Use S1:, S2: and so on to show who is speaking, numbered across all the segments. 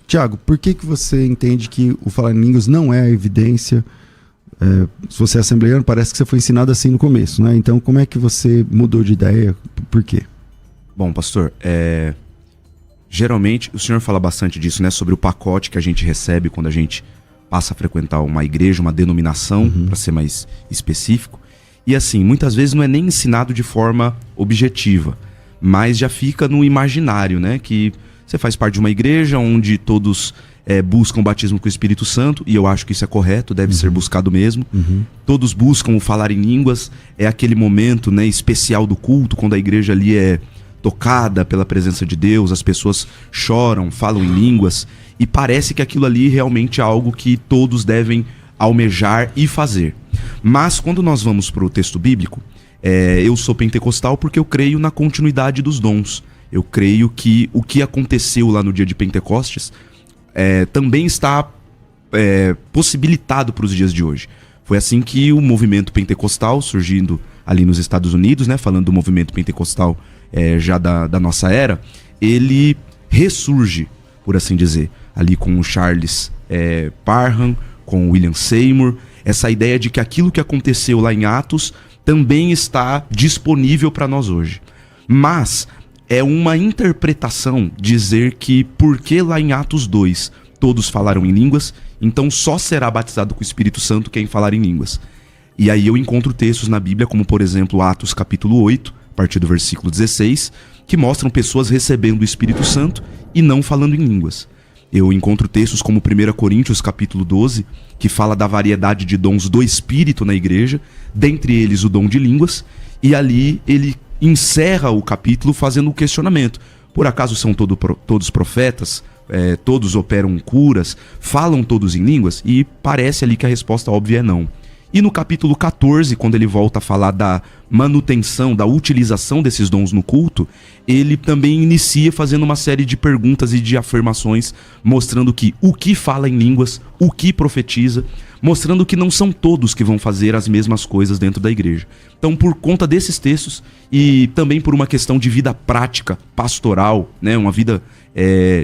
S1: Tiago, por que você entende que o falar em línguas não é a evidência? Se você é assembleiano, parece que você foi ensinado assim no começo, né? Então, como é que você mudou de ideia? Por quê?
S2: Bom, pastor, geralmente, o senhor fala bastante disso, né? Sobre o pacote que a gente recebe quando a gente passa a frequentar uma igreja, uma denominação, para ser mais específico. E assim, muitas vezes não é nem ensinado de forma objetiva, mas já fica no imaginário, né? Que você faz parte de uma igreja onde todos buscam o batismo com o Espírito Santo, e eu acho que isso é correto, deve ser buscado mesmo. Todos buscam o falar em línguas, é aquele momento, né, especial do culto, quando a igreja ali é tocada pela presença de Deus, as pessoas choram, falam em línguas, e parece que aquilo ali realmente é algo que todos devem almejar e fazer. Mas quando nós vamos para o texto bíblico, eu sou pentecostal porque eu creio na continuidade dos dons. Eu creio que o que aconteceu lá no dia de Pentecostes também está possibilitado para os dias de hoje. Foi assim que o movimento pentecostal, surgindo ali nos Estados Unidos, né, falando do movimento pentecostal já da nossa era, ele ressurge, por assim dizer, ali com o Charles Parham, com o William Seymour, essa ideia de que aquilo que aconteceu lá em Atos também está disponível para nós hoje. Mas é uma interpretação dizer que porque lá em Atos 2 todos falaram em línguas, então só será batizado com o Espírito Santo quem falar em línguas. E aí eu encontro textos na Bíblia, como por exemplo Atos capítulo 8, a partir do versículo 16, que mostram pessoas recebendo o Espírito Santo e não falando em línguas. Eu encontro textos como 1 Coríntios capítulo 12, que fala da variedade de dons do Espírito na igreja, dentre eles o dom de línguas, e ali ele encerra o capítulo fazendo um questionamento. Por acaso são todos profetas? Todos operam curas? Falam todos em línguas? E parece ali que a resposta óbvia é não. E no capítulo 14, quando ele volta a falar da manutenção, da utilização desses dons no culto, ele também inicia fazendo uma série de perguntas e de afirmações, mostrando que o que fala em línguas, o que profetiza, mostrando que não são todos que vão fazer as mesmas coisas dentro da igreja. Então, por conta desses textos e também por uma questão de vida prática, pastoral, né, uma vida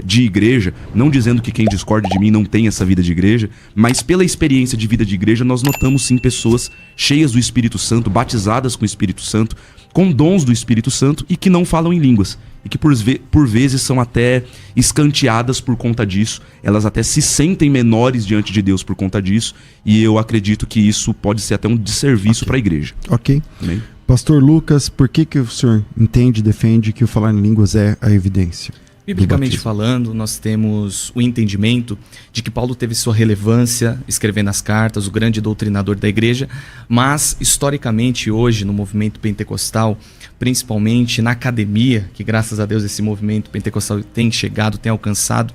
S2: de igreja, não dizendo que quem discorda de mim não tem essa vida de igreja, mas pela experiência de vida de igreja, nós notamos sim pessoas cheias do Espírito Santo, batizadas com o Espírito Santo, com dons do Espírito Santo e que não falam em línguas. E que por vezes são até escanteadas por conta disso, elas até se sentem menores diante de Deus por conta disso, e eu acredito que isso pode ser até um desserviço para a igreja.
S1: Ok.
S2: Amém?
S1: Pastor Lucas, por que o senhor entende e defende que o falar em línguas é a evidência?
S3: Biblicamente falando, nós temos o entendimento de que Paulo teve sua relevância escrevendo as cartas, o grande doutrinador da igreja, mas historicamente hoje no movimento pentecostal, principalmente na academia, que graças a Deus esse movimento pentecostal tem chegado, tem alcançado,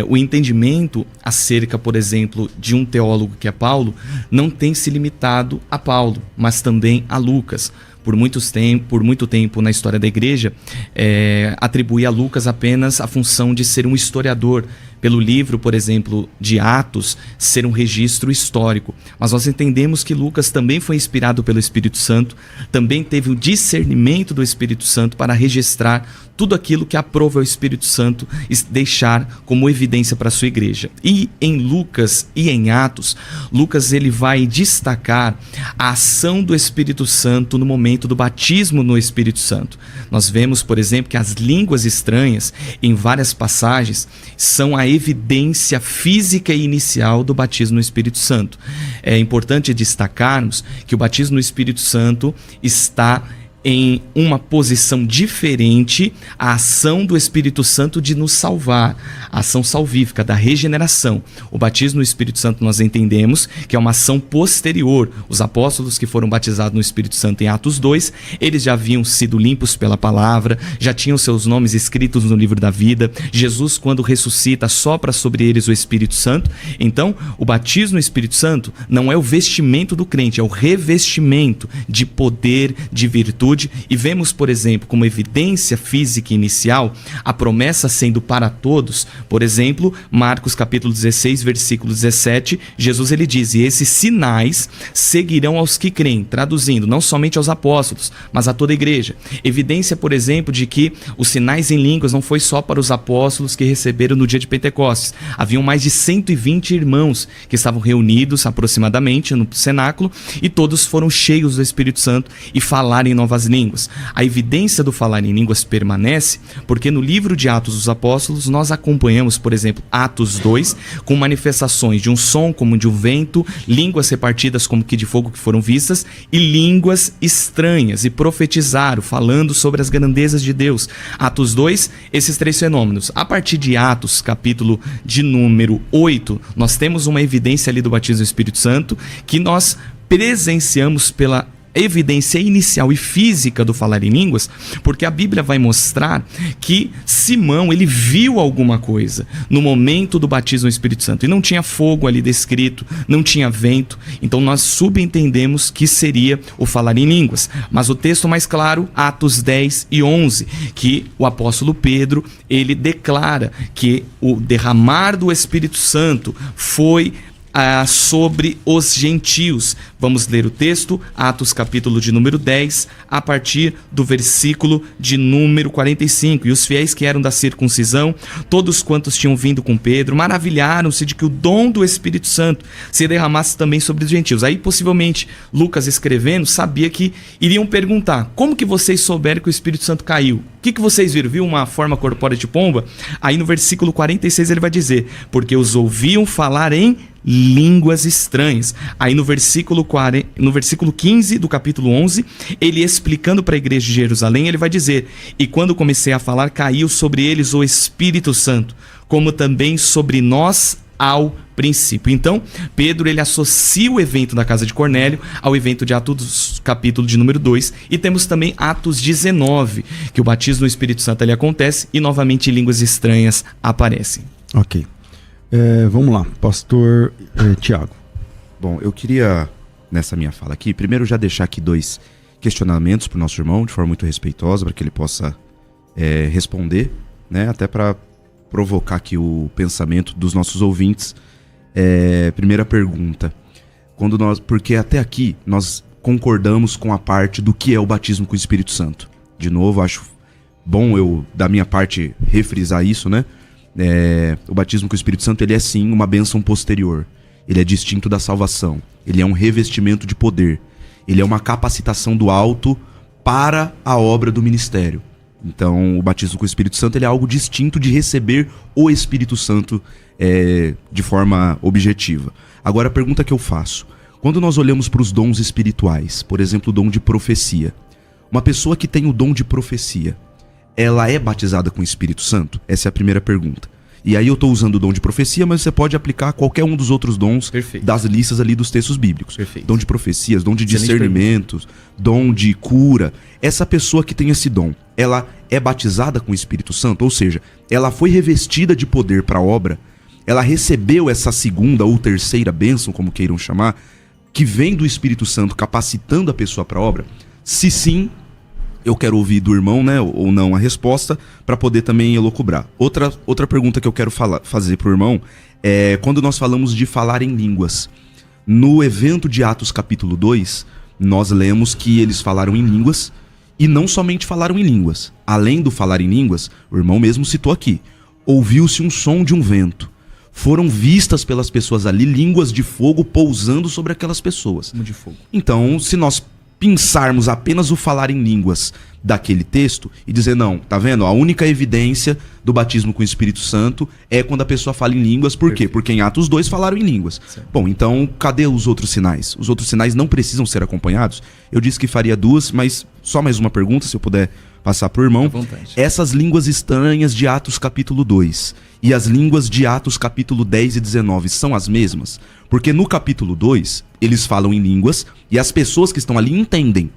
S3: o entendimento acerca, por exemplo, de um teólogo que é Paulo, não tem se limitado a Paulo, mas também a Lucas. Por muito tempo na história da igreja, atribuía a Lucas apenas a função de ser um historiador, pelo livro, por exemplo, de Atos, ser um registro histórico. Mas nós entendemos que Lucas também foi inspirado pelo Espírito Santo, também teve o discernimento do Espírito Santo para registrar tudo aquilo que aprova o Espírito Santo deixar como evidência para a sua igreja. E em Lucas e em Atos, Lucas ele vai destacar a ação do Espírito Santo no momento do batismo no Espírito Santo. Nós vemos, por exemplo, que as línguas estranhas, em várias passagens, são a evidência física e inicial do batismo no Espírito Santo. É importante destacarmos que o batismo no Espírito Santo está em uma posição diferente à ação do Espírito Santo de nos salvar, a ação salvífica, da regeneração. O batismo no Espírito Santo nós entendemos que é uma ação posterior. Os apóstolos que foram batizados no Espírito Santo em Atos 2, eles já haviam sido limpos pela palavra, já tinham seus nomes escritos no livro da vida. Jesus, quando ressuscita, sopra sobre eles o Espírito Santo. Então, o batismo no Espírito Santo não é o vestimento do crente, é o revestimento de poder, de virtude, plenitude, e vemos, por exemplo, como evidência física inicial, a promessa sendo para todos. Por exemplo, Marcos capítulo 16, versículo 17, Jesus ele diz: e esses sinais seguirão aos que creem, traduzindo, não somente aos apóstolos, mas a toda a igreja. Evidência, por exemplo, de que os sinais em línguas não foi só para os apóstolos que receberam no dia de Pentecostes. Haviam mais de 120 irmãos que estavam reunidos aproximadamente no cenáculo, e todos foram cheios do Espírito Santo e falaram em novas línguas. A evidência do falar em línguas permanece porque no livro de Atos dos Apóstolos nós acompanhamos, por exemplo, Atos 2, com manifestações de um som como de um vento, línguas repartidas como que de fogo que foram vistas, e línguas estranhas, e profetizaram, falando sobre as grandezas de Deus. Atos 2, esses três fenômenos. A partir de Atos, capítulo de número 8, nós temos uma evidência ali do batismo do Espírito Santo, que nós presenciamos pela evidência inicial e física do falar em línguas, porque a Bíblia vai mostrar que Simão, ele viu alguma coisa no momento do batismo no Espírito Santo, e não tinha fogo ali descrito, não tinha vento, então nós subentendemos que seria o falar em línguas. Mas o texto mais claro, Atos 10 e 11, que o apóstolo Pedro, ele declara que o derramar do Espírito Santo foi sobre os gentios. Vamos ler o texto, Atos capítulo de número 10, a partir do versículo de número 45. E os fiéis que eram da circuncisão, todos quantos tinham vindo com Pedro, maravilharam-se de que o dom do Espírito Santo se derramasse também sobre os gentios. Aí possivelmente Lucas, escrevendo, sabia que iriam perguntar: como que vocês souberam que o Espírito Santo caiu? O que vocês viram? Viu uma forma corpórea de pomba? Aí no versículo 46 ele vai dizer: porque os ouviam falar em línguas estranhas. Aí no versículo 15 do capítulo 11, ele explicando para a igreja de Jerusalém, ele vai dizer: e quando comecei a falar, caiu sobre eles o Espírito Santo, como também sobre nós ao princípio. Então, Pedro, ele associa o evento da casa de Cornélio ao evento de Atos, capítulo de número 2, e temos também Atos 19, que o batismo do Espírito Santo ali acontece e novamente línguas estranhas aparecem.
S1: Ok. Vamos lá, pastor Tiago.
S2: Bom, eu queria, nessa minha fala aqui, primeiro já deixar aqui 2 questionamentos para o nosso irmão, de forma muito respeitosa, para que ele possa responder, né, até para provocar aqui o pensamento dos nossos ouvintes. Primeira pergunta, porque até aqui nós concordamos com a parte do que é o batismo com o Espírito Santo. De novo, acho bom eu, da minha parte, refrisar isso, né? O batismo com o Espírito Santo, ele é sim uma bênção posterior. Ele é distinto da salvação. Ele é um revestimento de poder. Ele é uma capacitação do alto para a obra do ministério. Então, o batismo com o Espírito Santo, ele é algo distinto de receber o Espírito Santo de forma objetiva. Agora, a pergunta que eu faço: quando nós olhamos para os dons espirituais, por exemplo, o dom de profecia, uma pessoa que tem o dom de profecia, ela é batizada com o Espírito Santo? Essa é a primeira pergunta. E aí eu estou usando o dom de profecia, mas você pode aplicar qualquer um dos outros dons. Perfeito. Das listas ali dos textos bíblicos. Perfeito. Dom de profecias, dom de discernimentos, dom de cura. Essa pessoa que tem esse dom, ela é batizada com o Espírito Santo? Ou seja, ela foi revestida de poder para a obra? Ela recebeu essa segunda ou terceira bênção, como queiram chamar, que vem do Espírito Santo capacitando a pessoa para a obra? Se sim, eu quero ouvir do irmão, né, ou não, a resposta, para poder também elocubrar. Outra pergunta que eu quero fazer para o irmão é: quando nós falamos de falar em línguas, no evento de Atos capítulo 2, nós lemos que eles falaram em línguas, e não somente falaram em línguas. Além do falar em línguas, o irmão mesmo citou aqui, ouviu-se um som de um vento. Foram vistas pelas pessoas ali línguas de fogo pousando sobre aquelas pessoas.
S3: De fogo.
S2: Então, se nós pensarmos apenas o falar em línguas daquele texto e dizer: não, tá vendo? A única evidência do batismo com o Espírito Santo é quando a pessoa fala em línguas. Por quê? Porque em Atos 2 falaram em línguas. Certo. Bom, então cadê os outros sinais? Os outros sinais não precisam ser acompanhados? Eu disse que faria 2, mas só mais uma pergunta, se eu puder passar pro irmão. Essas línguas estranhas de Atos capítulo 2 e as línguas de Atos capítulo 10 e 19 são as mesmas? Porque no capítulo 2, eles falam em línguas e as pessoas que estão ali entendem.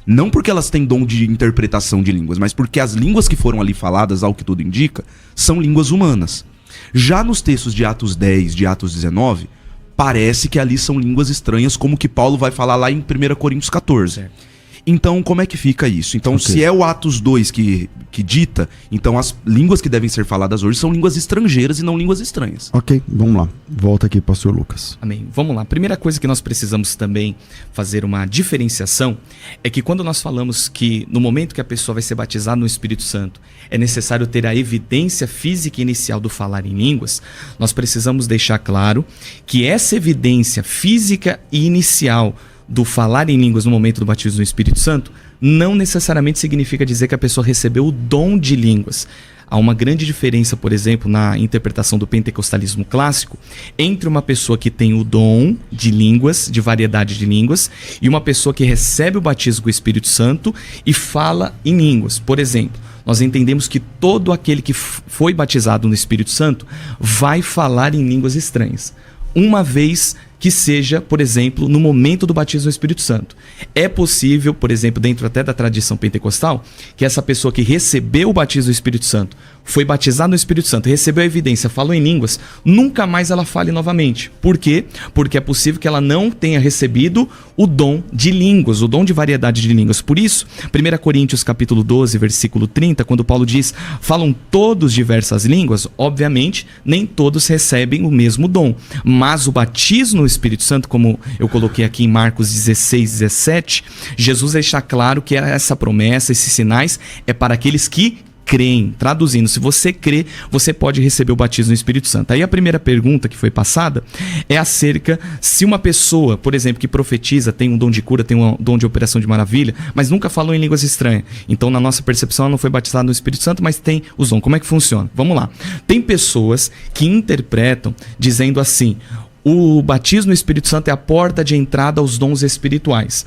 S2: Não porque elas têm dom de interpretação de línguas, mas porque as línguas que foram ali faladas, ao que tudo indica, são línguas humanas. Já nos textos de Atos 10, de Atos 19, parece que ali são línguas estranhas, como que Paulo vai falar lá em 1 Coríntios 14. Certo. Então, como é que fica isso? Então,
S1: Ok.
S2: se é o Atos 2 que dita, então as línguas que devem ser faladas hoje são línguas estrangeiras e não línguas estranhas.
S1: Ok, vamos lá. Volta aqui, pastor Lucas.
S3: Amém. Vamos lá. Primeira coisa que nós precisamos também fazer uma diferenciação é que quando nós falamos que no momento que a pessoa vai ser batizada no Espírito Santo é necessário ter a evidência física inicial do falar em línguas, nós precisamos deixar claro que essa evidência física e inicial do falar em línguas no momento do batismo no Espírito Santo não necessariamente significa dizer que a pessoa recebeu o dom de línguas. Há uma grande diferença, por exemplo, na interpretação do pentecostalismo clássico, entre uma pessoa que tem o dom de línguas, de variedade de línguas, e uma pessoa que recebe o batismo com o Espírito Santo e fala em línguas. Por exemplo, nós entendemos que todo aquele que foi batizado no Espírito Santo vai falar em línguas estranhas. Uma vez que seja, por exemplo, no momento do batismo no Espírito Santo. É possível, por exemplo, dentro até da tradição pentecostal, que essa pessoa que recebeu o batismo do Espírito Santo, foi batizada no Espírito Santo, recebeu a evidência, falou em línguas, nunca mais ela fale novamente. Por quê? Porque é possível que ela não tenha recebido o dom de línguas, o dom de variedade de línguas. Por isso, 1 Coríntios capítulo 12, versículo 30, quando Paulo diz, falam todos diversas línguas, obviamente, nem todos recebem o mesmo dom. Mas o batismo no Espírito Santo, como eu coloquei aqui em Marcos 16, 17, Jesus deixa claro que essa promessa, esses sinais, é para aqueles que creem. Traduzindo, se você crê, você pode receber o batismo no Espírito Santo. Aí a primeira pergunta que foi passada é acerca se uma pessoa, por exemplo, que profetiza, tem um dom de cura, tem um dom de operação de maravilha, mas nunca falou em línguas estranhas. Então, na nossa percepção, ela não foi batizada no Espírito Santo, mas tem os dons. Como é que funciona? Vamos lá. Tem pessoas que interpretam dizendo assim: o batismo no Espírito Santo é a porta de entrada aos dons espirituais.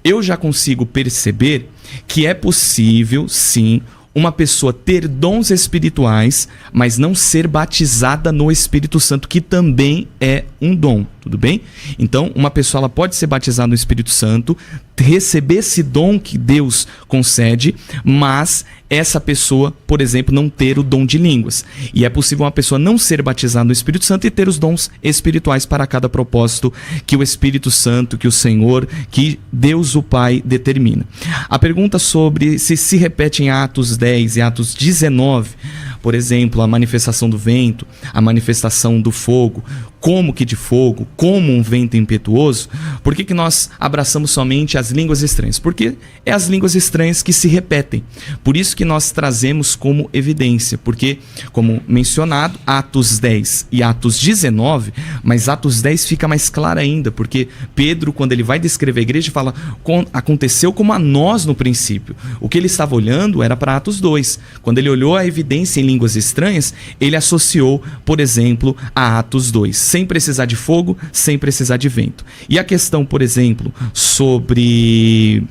S3: Eu já consigo perceber que é possível, sim, uma pessoa ter dons espirituais, mas não ser batizada no Espírito Santo, que também é um dom, tudo bem? Então, uma pessoa ela pode ser batizada no Espírito Santo, receber esse dom que Deus concede, mas essa pessoa, por exemplo, não ter o dom de línguas. E é possível uma pessoa não ser batizada no Espírito Santo e ter os dons espirituais para cada propósito que o Espírito Santo, que o Senhor, que Deus o Pai determina. A pergunta sobre se repete em Atos 10 e Atos 19, por exemplo, a manifestação do vento, a manifestação do fogo, como que de fogo, como um vento impetuoso, por que nós abraçamos somente as línguas estranhas? Porque é as línguas estranhas que se repetem. Por isso que nós trazemos como evidência, porque, como mencionado, Atos 10 e Atos 19, mas Atos 10 fica mais claro ainda, porque Pedro, quando ele vai descrever a igreja, fala, aconteceu como a nós no princípio. O que ele estava olhando era para Atos 2. Quando ele olhou a evidência em línguas estranhas, ele associou, por exemplo, a Atos 2. Sem precisar de fogo, sem precisar de vento. E a questão, por exemplo, sobre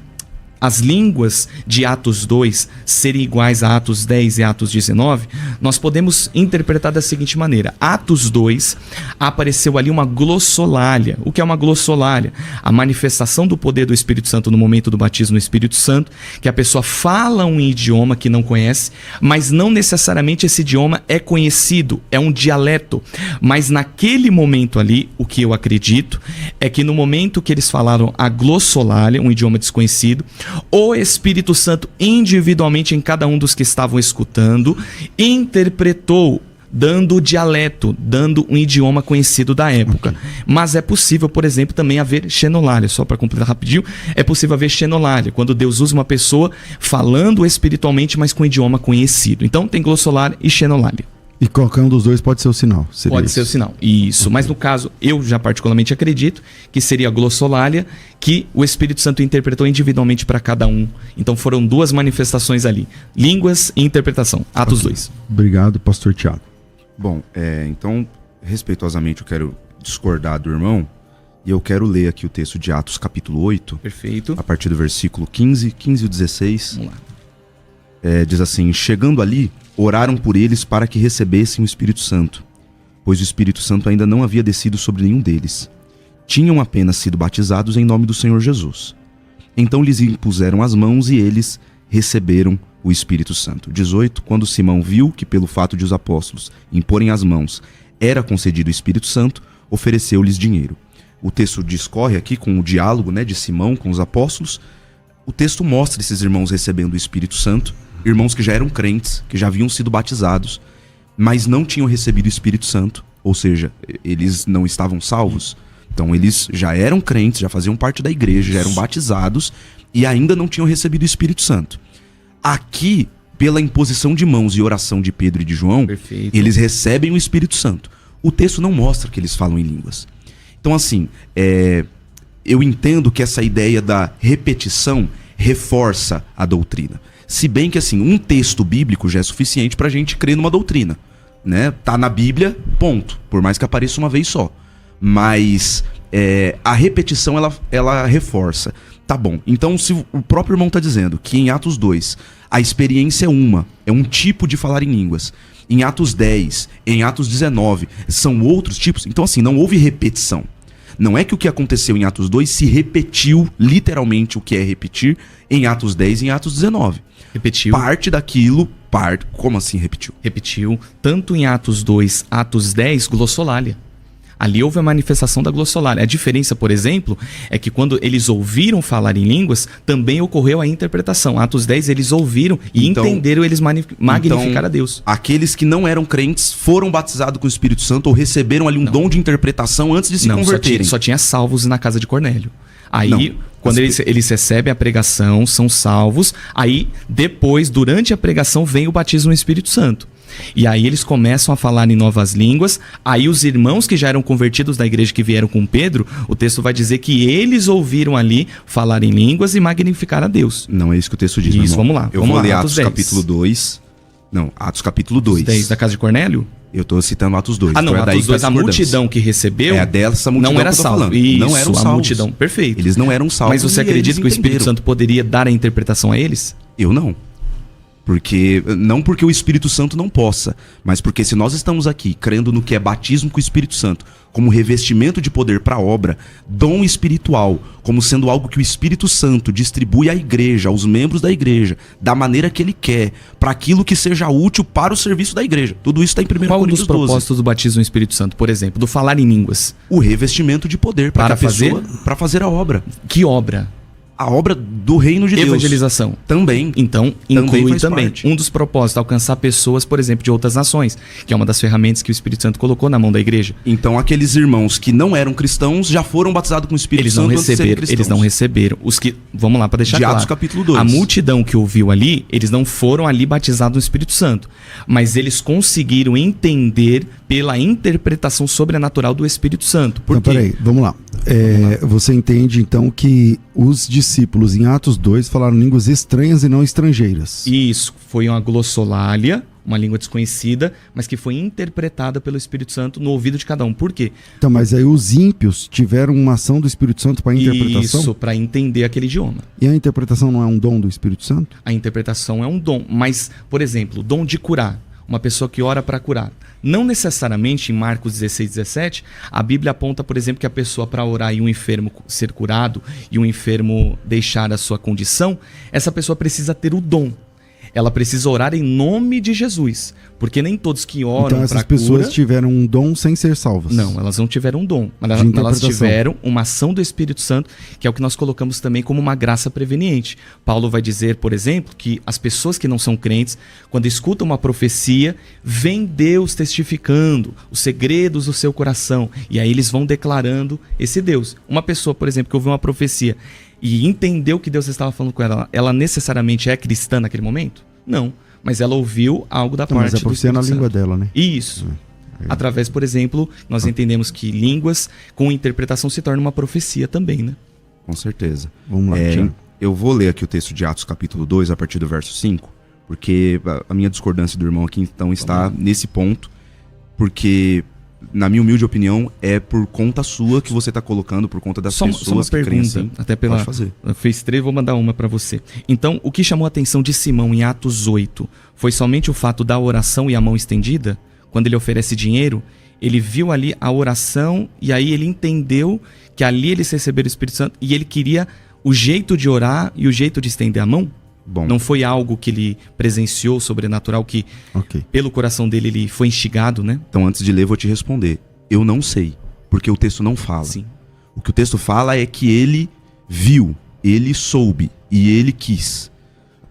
S3: as línguas de Atos 2 serem iguais a Atos 10 e Atos 19, nós podemos interpretar da seguinte maneira. Atos 2, apareceu ali uma glossolalia. O que é uma glossolalia? A manifestação do poder do Espírito Santo no momento do batismo no Espírito Santo, que a pessoa fala um idioma que não conhece, mas não necessariamente esse idioma é conhecido, é um dialeto. Mas naquele momento ali, o que eu acredito é que no momento que eles falaram a glossolalia, um idioma desconhecido, o Espírito Santo individualmente em cada um dos que estavam escutando interpretou, dando o dialeto, dando um idioma conhecido da época. Okay. Mas é possível, por exemplo, também haver xenolalia. Só para completar rapidinho, é possível haver xenolalia, quando Deus usa uma pessoa falando espiritualmente, mas com um idioma conhecido. Então tem glossolalia e xenolalia.
S1: E qualquer um dos dois pode ser o sinal.
S3: Pode ser o sinal, isso. Okay. Mas no caso, eu já particularmente acredito que seria a glossolalia, que o Espírito Santo interpretou individualmente para cada um. Então foram duas manifestações ali, línguas e interpretação, Atos 2.
S1: Obrigado, pastor Tiago.
S2: Bom, então, respeitosamente eu quero discordar do irmão, e eu quero ler aqui o texto de Atos capítulo 8.
S3: Perfeito.
S2: A partir do versículo 15 e 16.
S3: Vamos lá.
S2: Diz assim, chegando ali, oraram por eles para que recebessem o Espírito Santo, pois o Espírito Santo ainda não havia descido sobre nenhum deles. Tinham apenas sido batizados em nome do Senhor Jesus. Então lhes impuseram as mãos e eles receberam o Espírito Santo. 18. Quando Simão viu que pelo fato de os apóstolos imporem as mãos era concedido o Espírito Santo, ofereceu-lhes dinheiro. O texto discorre aqui com o diálogo, de Simão com os apóstolos. o texto mostra esses irmãos recebendo o Espírito Santo, irmãos que já eram crentes, que já haviam sido batizados, mas não tinham recebido o Espírito Santo, ou seja, eles não estavam salvos. Então eles já eram crentes, já faziam parte da igreja, já eram batizados e ainda não tinham recebido o Espírito Santo. Aqui, pela imposição de mãos e oração de Pedro e de João,
S3: Perfeito.
S2: eles recebem o Espírito Santo. O texto não mostra que eles falam em línguas. Então assim, eu entendo que essa ideia da repetição reforça a doutrina. Se bem que assim, um texto bíblico já é suficiente pra gente crer numa doutrina, né? Tá na Bíblia, ponto. Por mais que apareça uma vez só. Mas a repetição, ela reforça. Tá bom, então se o próprio irmão tá dizendo que em Atos 2 a experiência é um tipo de falar em línguas. Em Atos 10, em Atos 19, são outros tipos. Então assim, não houve repetição. Não é que o que aconteceu em Atos 2 se repetiu, literalmente o que é repetir, em Atos 10 e em Atos 19.
S3: Repetiu.
S2: Parte daquilo, como assim repetiu?
S3: Repetiu, tanto em Atos 2, Atos 10, glossolalia. Ali houve a manifestação da glossolalia. A diferença, por exemplo, é que quando eles ouviram falar em línguas, também ocorreu a interpretação. Atos 10, eles ouviram e entenderam, eles magnificaram a Deus.
S2: Aqueles que não eram crentes foram batizados com o Espírito Santo ou receberam ali um dom de interpretação antes de se converterem.
S3: Só tinha salvos na casa de Cornélio. Aí, quando eles recebem a pregação, são salvos. Aí, depois, durante a pregação, vem o batismo no Espírito Santo. E aí eles começam a falar em novas línguas. Aí os irmãos que já eram convertidos da igreja, que vieram com Pedro, o texto vai dizer que eles ouviram ali falar em línguas e magnificar a Deus.
S2: Não é isso que o texto diz,
S3: Isso, vamos lá.
S2: Eu vou ler Atos capítulo 2. Não, Atos capítulo 2.
S3: 10 da casa de Cornélio?
S2: Eu tô citando Atos 2.
S3: Ah, não,
S2: então
S3: Atos 2, a multidão que recebeu...
S2: É dessa multidão
S3: não era
S2: que eu tô
S3: salvo.
S2: falando.
S3: Isso,
S2: não eram salvos.
S3: A multidão, perfeito.
S2: Eles não eram salvos.
S3: Mas você acredita que o Espírito Santo poderia dar a interpretação a eles?
S2: Eu não. Não porque o Espírito Santo não possa, mas porque se nós estamos aqui crendo no que é batismo com o Espírito Santo, como revestimento de poder para a obra, dom espiritual, como sendo algo que o Espírito Santo distribui à igreja, aos membros da igreja, da maneira que ele quer, para aquilo que seja útil para o serviço da igreja. Tudo isso está em 1 Coríntios 12.
S3: Qual dos propósitos do batismo no Espírito Santo, por exemplo, do falar em línguas?
S2: O revestimento de poder para fazer a obra.
S3: Que obra?
S2: A obra do reino de Deus.
S3: Evangelização.
S2: Também.
S3: Então, inclui também.
S2: Parte.
S3: Um dos propósitos, alcançar pessoas, por exemplo, de outras nações, que é uma das ferramentas que o Espírito Santo colocou na mão da igreja.
S2: Então, aqueles irmãos que não eram cristãos já foram batizados com o Espírito Santo antes de serem cristãos.
S3: Eles não receberam. Os que, vamos lá, para deixar claro.
S2: Atos capítulo 2.
S3: A multidão que ouviu ali, eles não foram ali batizados no Espírito Santo, mas eles conseguiram entender pela interpretação sobrenatural do Espírito Santo. Por quê?
S1: Peraí, vamos lá. Você entende, então, que os discípulos em Atos 2 falaram línguas estranhas e não estrangeiras.
S3: Isso, foi uma glossolalia, uma língua desconhecida, mas que foi interpretada pelo Espírito Santo no ouvido de cada um. Por quê?
S1: Então, mas aí os ímpios tiveram uma ação do Espírito Santo para interpretação?
S3: Isso, para entender aquele idioma.
S1: E a interpretação não é um dom do Espírito Santo?
S3: A interpretação é um dom, mas, por exemplo, o dom de curar. Uma pessoa que ora para curar. Não necessariamente, em Marcos 16, 17, a Bíblia aponta, por exemplo, que a pessoa para orar e um enfermo ser curado e um enfermo deixar a sua condição, essa pessoa precisa ter o dom. Ela precisa orar em nome de Jesus, porque nem todos que oram para cura...
S1: Então essas pessoas tiveram um dom sem ser salvas.
S3: Não, elas não tiveram um dom, mas elas tiveram uma ação do Espírito Santo, que é o que nós colocamos também como uma graça preveniente. Paulo vai dizer, por exemplo, que as pessoas que não são crentes, quando escutam uma profecia, vem Deus testificando os segredos do seu coração, e aí eles vão declarando esse Deus. Uma pessoa, por exemplo, que ouviu uma profecia e entendeu que Deus estava falando com ela, ela necessariamente é cristã naquele momento? Não, mas ela ouviu algo da parte do Espírito Santo. Mas a profecia é na língua dela, né? Isso. Através, por exemplo, nós entendemos que línguas com interpretação se torna uma profecia também, né?
S2: Com certeza.
S1: Vamos lá,
S2: eu vou ler aqui o texto de Atos capítulo 2, a partir do verso 5, porque a minha discordância do irmão aqui, então, está nesse ponto, porque... Na minha humilde opinião, é por conta sua que você está colocando, por conta das pessoas que creem assim.
S3: Até pela,
S2: pode fazer.
S3: Fez 3, vou mandar uma para você. Então, o que chamou a atenção de Simão em Atos 8 foi somente o fato da oração e a mão estendida? Quando ele oferece dinheiro, ele viu ali a oração e aí ele entendeu que ali eles receberam o Espírito Santo e ele queria o jeito de orar e o jeito de estender a mão? Bom. Não foi algo que ele presenciou sobrenatural, que pelo coração dele ele foi instigado, né?
S2: Então, antes de ler, vou te responder. Eu não sei, porque o texto não fala.
S3: Sim.
S2: O que o texto fala é que ele viu, ele soube. E ele quis.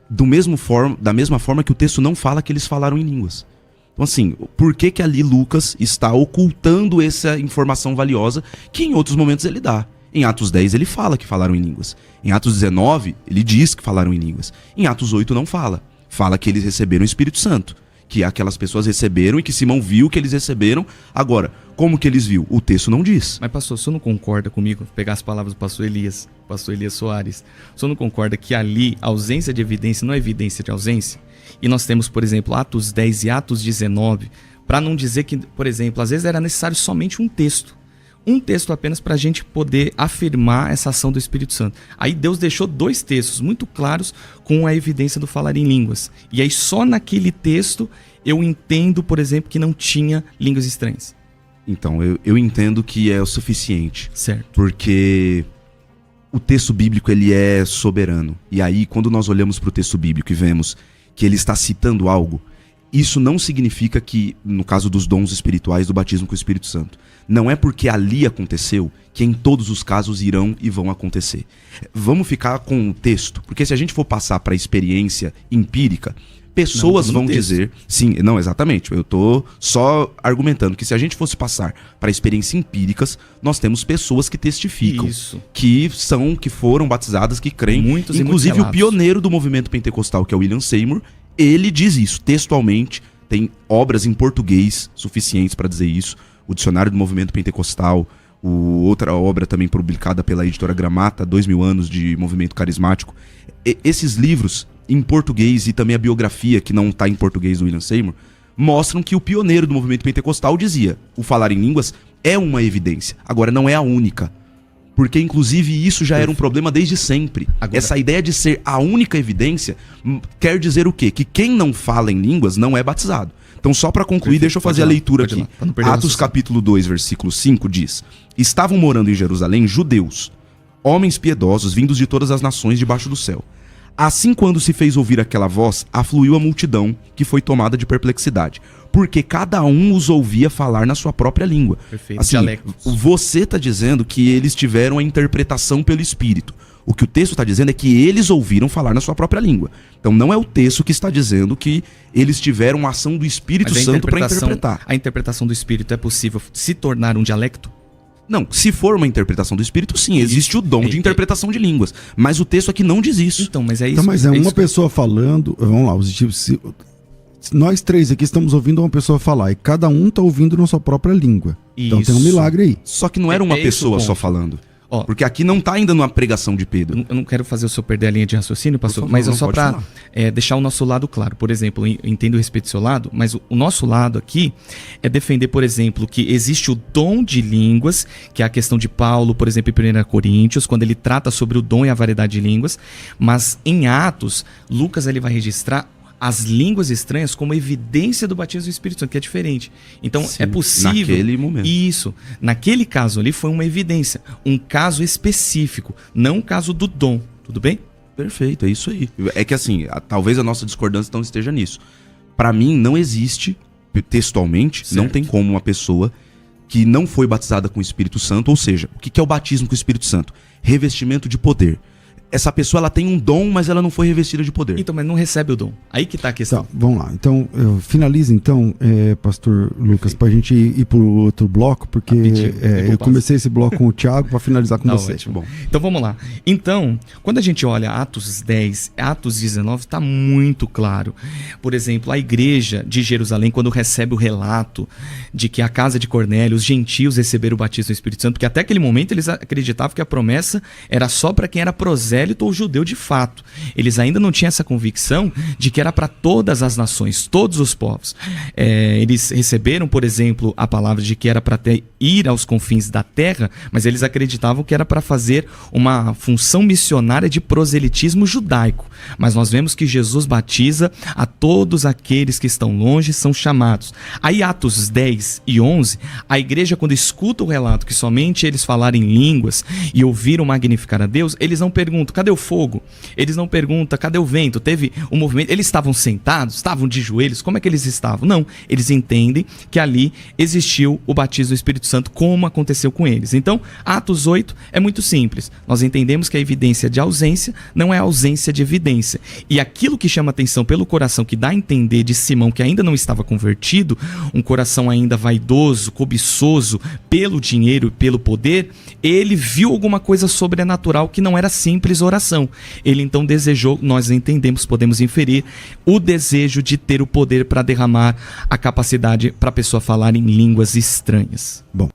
S2: Da mesma forma que o texto não fala que eles falaram em línguas. Então assim, por que ali Lucas está ocultando essa informação valiosa que em outros momentos ele dá? Em Atos 10 ele fala que falaram em línguas. Em Atos 19 ele diz que falaram em línguas. Em Atos 8 não fala. Fala que eles receberam o Espírito Santo. Que aquelas pessoas receberam e que Simão viu que eles receberam. Agora, como que eles viu? O texto não diz.
S3: Mas pastor, o senhor não concorda comigo? Vou pegar as palavras do pastor Elias Soares. O senhor não concorda que ali a ausência de evidência não é evidência de ausência? E nós temos, por exemplo, Atos 10 e Atos 19, para não dizer que, por exemplo, às vezes era necessário somente um texto. Um texto apenas para a gente poder afirmar essa ação do Espírito Santo. Aí Deus deixou 2 textos muito claros com a evidência do falar em línguas. E aí só naquele texto eu entendo, por exemplo, que não tinha línguas estranhas.
S2: Então, eu entendo que é o suficiente.
S3: Certo.
S2: Porque o texto bíblico ele é soberano. E aí, quando nós olhamos para o texto bíblico e vemos que ele está citando algo, isso não significa que, no caso dos dons espirituais, do batismo com o Espírito Santo, não é porque ali aconteceu que em todos os casos irão e vão acontecer. Vamos ficar com o texto, porque se a gente for passar para a experiência empírica, pessoas vão dizer... Sim, não, exatamente. Eu estou só argumentando que se a gente fosse passar para experiências empíricas, nós temos pessoas que testificam.
S3: Isso.
S2: Que foram batizadas, que creem.
S3: Muitos
S2: Inclusive
S3: e
S2: o pioneiro do movimento pentecostal, que é o William Seymour, ele diz isso textualmente. Tem obras em português suficientes para dizer isso. O Dicionário do Movimento Pentecostal, outra obra também publicada pela editora Gramata, 2000 anos de movimento carismático. Esses livros em português e também a biografia, que não está em português do William Seymour, mostram que o pioneiro do movimento pentecostal dizia: o falar em línguas é uma evidência, agora não é a única. Porque, inclusive, isso já era um problema desde sempre. Agora, essa ideia de ser a única evidência quer dizer o quê? Que quem não fala em línguas não é batizado. Então, só para concluir, deixa eu fazer a leitura aqui. Atos capítulo 2, versículo 5 diz: estavam morando em Jerusalém judeus, homens piedosos vindos de todas as nações debaixo do céu. Assim, quando se fez ouvir aquela voz, afluiu a multidão, que foi tomada de perplexidade, porque cada um os ouvia falar na sua própria língua.
S3: Perfeito.
S2: Assim, você está dizendo que eles tiveram a interpretação pelo Espírito. O que o texto está dizendo é que eles ouviram falar na sua própria língua. Então não é o texto que está dizendo que eles tiveram a ação do Espírito Santo para interpretar.
S3: A interpretação do Espírito é possível se tornar um dialecto?
S2: Não, se for uma interpretação do Espírito, sim, existe o dom de interpretação de línguas. Mas o texto aqui não diz isso.
S3: Então, mas é isso.
S1: Então, mas é uma pessoa falando... Vamos lá, nós 3 aqui estamos ouvindo uma pessoa falar e cada um está ouvindo na sua própria língua. Isso. Então tem um milagre aí.
S2: Só que não era uma pessoa só falando. Porque aqui não está ainda numa pregação de Pedro.
S3: Eu não quero fazer o senhor perder a linha de raciocínio, pastor, favor, mas é só para deixar o nosso lado claro. Por exemplo, eu entendo o respeito do seu lado, mas o nosso lado aqui é defender, por exemplo, que existe o dom de línguas, que é a questão de Paulo, por exemplo, em 1 Coríntios, quando ele trata sobre o dom e a variedade de línguas, mas em Atos, Lucas ele vai registrar as línguas estranhas como evidência do batismo do Espírito Santo, que é diferente. Então, sim, é possível...
S2: Naquele momento.
S3: Isso. Naquele caso ali foi uma evidência. Um caso específico, não um caso do dom. Tudo bem?
S2: Perfeito, é isso aí. É que assim, talvez a nossa discordância não esteja nisso. Para mim, não existe, textualmente, certo, não tem como uma pessoa que não foi batizada com o Espírito Santo, ou seja, o que é o batismo com o Espírito Santo? Revestimento de poder. Essa pessoa ela tem um dom, mas ela não foi revestida de poder.
S3: Então, mas não recebe o dom. Aí que tá a questão.
S1: Tá, vamos lá. Então, finaliza então, pastor Lucas, pra gente ir pro outro bloco, porque eu comecei esse bloco com o Thiago para finalizar com você.
S3: Ótimo. Bom. Então, vamos lá. Então, quando a gente olha Atos 10, Atos 19, está muito claro. Por exemplo, a igreja de Jerusalém, quando recebe o relato de que a casa de Cornélio, os gentios receberam o batismo do Espírito Santo, porque até aquele momento eles acreditavam que a promessa era só para quem era prosélito ou judeu de fato. Eles ainda não tinham essa convicção de que era para todas as nações, todos os povos. Eles receberam, por exemplo, a palavra de que era para ir aos confins da terra, mas eles acreditavam que era para fazer uma função missionária de proselitismo judaico. Mas nós vemos que Jesus batiza a todos aqueles que estão longe, são chamados. Aí Atos 10 e 11, a igreja, quando escuta o relato que somente eles falaram em línguas e ouviram magnificar a Deus, eles não perguntam: perguntam, cadê o fogo? Eles não perguntam, cadê o vento? Teve um movimento, eles estavam sentados? Estavam de joelhos? Como é que eles estavam? Não, eles entendem que ali existiu o batismo do Espírito Santo, como aconteceu com eles. Então, Atos 8 é muito simples. Nós entendemos que a evidência de ausência não é ausência de evidência. E aquilo que chama atenção pelo coração, que dá a entender de Simão que ainda não estava convertido, um coração ainda vaidoso, cobiçoso pelo dinheiro e pelo poder, ele viu alguma coisa sobrenatural que não era simples oração. Ele então desejou, nós entendemos, podemos inferir, o desejo de ter o poder para derramar a capacidade para a pessoa falar em línguas estranhas.
S1: Bom,